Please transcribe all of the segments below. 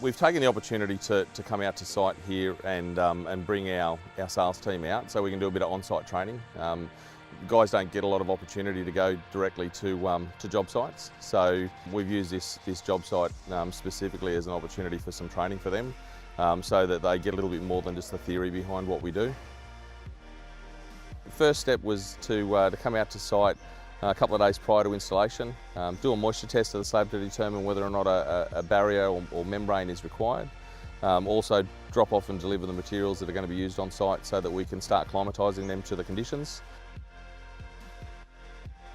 We've taken the opportunity to come out to site here and bring our sales team out so we can do a bit of on-site training. Guys don't get a lot of opportunity to go directly to job sites, so we've used this job site specifically as an opportunity for some training for them, so that they get a little bit more than just the theory behind what we do. The first step was to come out to site a couple of days prior to installation, do a moisture test of the slab to determine whether or not a barrier or membrane is required. Also drop off and deliver the materials that are going to be used on site so that we can start climatising them to the conditions.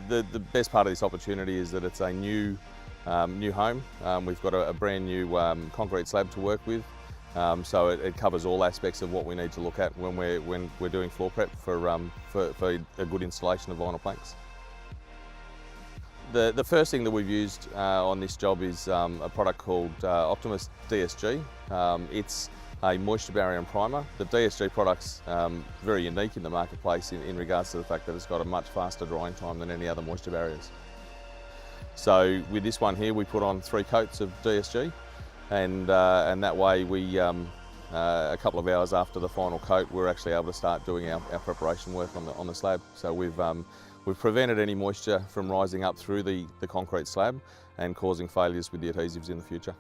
The best part of this opportunity is that it's a new home. We've got a brand new concrete slab to work with, so it covers all aspects of what we need to look at when we're doing floor prep for a good installation of vinyl planks. The first thing that we've used on this job is a product called Optimus DSG. It's a moisture barrier and primer. The DSG product's very unique in the marketplace in regards to the fact that it's got a much faster drying time than any other moisture barriers. So with this one here, we put on 3 coats of DSG, and that way we, a couple of hours after the final coat, we're actually able to start doing our preparation work on the slab. So we've prevented any moisture from rising up through the concrete slab and causing failures with the adhesives in the future.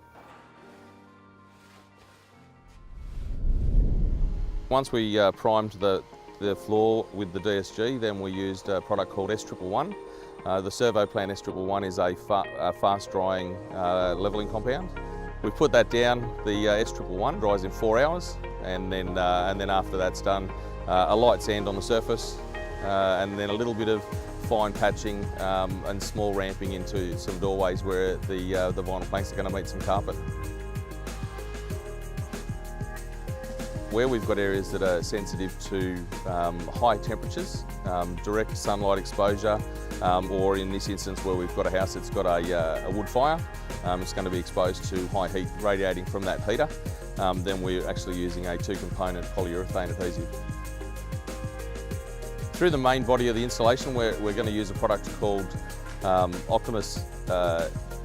Once we primed the floor with the DSG, then we used a product called S111. The ServoPlan S111 is a fast drying levelling compound. We put that down, the S111 dries in 4 hours, and then after that's done, a light sand on the surface, and then a little bit of fine patching and small ramping into some doorways where the vinyl planks are going to meet some carpet. Where we've got areas that are sensitive to high temperatures, direct sunlight exposure, or in this instance where we've got a house that's got a wood fire, it's going to be exposed to high heat radiating from that heater, then we're actually using a 2-component polyurethane adhesive. Through the main body of the installation, we're going to use a product called Optimus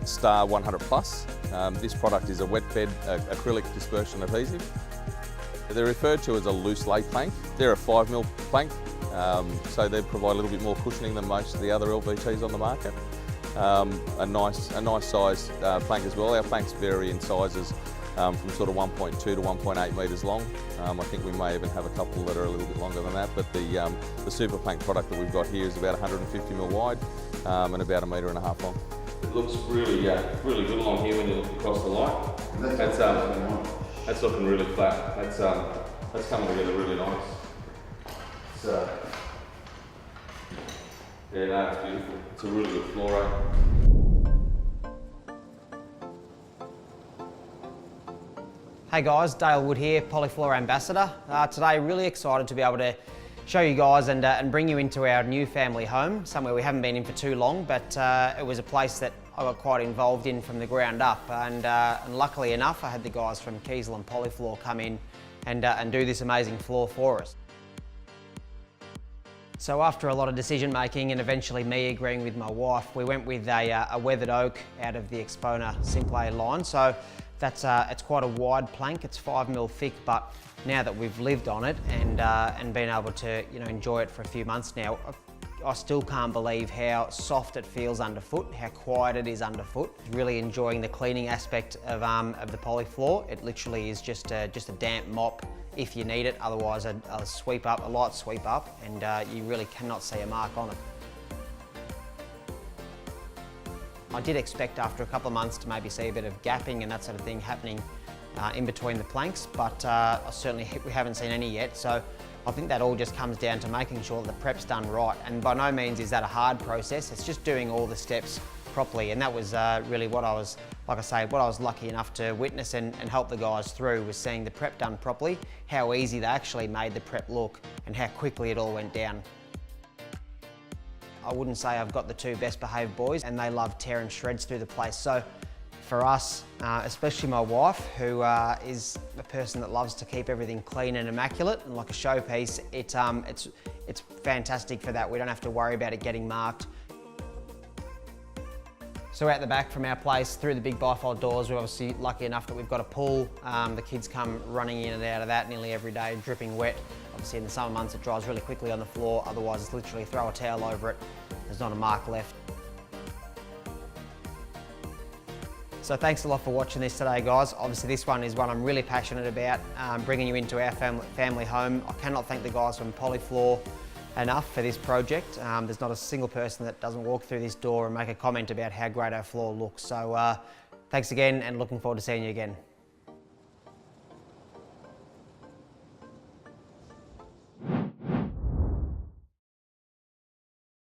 Star 100 Plus. This product is a wet bed acrylic dispersion adhesive. They're referred to as a loose lay plank. They're a 5mm plank, so they provide a little bit more cushioning than most of the other LVTs on the market. A nice size plank as well. Our planks vary in sizes from sort of 1.2 to 1.8 metres long. I think we may even have a couple that are a little bit longer than that, but the super plank product that we've got here is about 150mm wide and about 1.5 metres long. It looks really good along here when you look across the light. That's looking really flat. That's coming together really nice. Yeah, no, it's beautiful. It's a really good floor. Hey guys, Dale Wood here, Polyflor Ambassador. Today, really excited to be able to show you guys and bring you into our new family home, somewhere we haven't been in for too long, but it was a place that I got quite involved in from the ground up, and luckily enough, I had the guys from Kiesel and Polyflor come in and do this amazing floor for us. So after a lot of decision making and eventually me agreeing with my wife, we went with a weathered oak out of the Exponent SimpLay line. So that's it's quite a wide plank. It's 5mm thick, but now that we've lived on it and been able to enjoy it for a few months now, I still can't believe how soft it feels underfoot, how quiet it is underfoot. Really enjoying the cleaning aspect of the Polyflor. It literally is just a damp mop if you need it. Otherwise, a light sweep up, and you really cannot see a mark on it. I did expect after a couple of months to maybe see a bit of gapping and that sort of thing happening in between the planks, but we haven't seen any yet. So I think that all just comes down to making sure that the prep's done right. And by no means is that a hard process. It's just doing all the steps properly. And that was really what I was, like I say, what I was lucky enough to witness and help the guys through, was seeing the prep done properly, how easy they actually made the prep look, and how quickly it all went down. I wouldn't say I've got the 2 best behaved boys, and they love tearing shreds through the place. So for us, especially my wife, who is a person that loves to keep everything clean and immaculate and like a showpiece, it's fantastic for that. We don't have to worry about it getting marked. So out the back from our place, through the big bifold doors, we're obviously lucky enough that we've got a pool. The kids come running in and out of that nearly every day, dripping wet. Obviously in the summer months it dries really quickly on the floor, otherwise it's literally throw a towel over it, there's not a mark left. So thanks a lot for watching this today, guys. Obviously this one is one I'm really passionate about, bringing you into our family home. I cannot thank the guys from Polyflor enough for this project. There's not a single person that doesn't walk through this door and make a comment about how great our floor looks. So thanks again, and looking forward to seeing you again.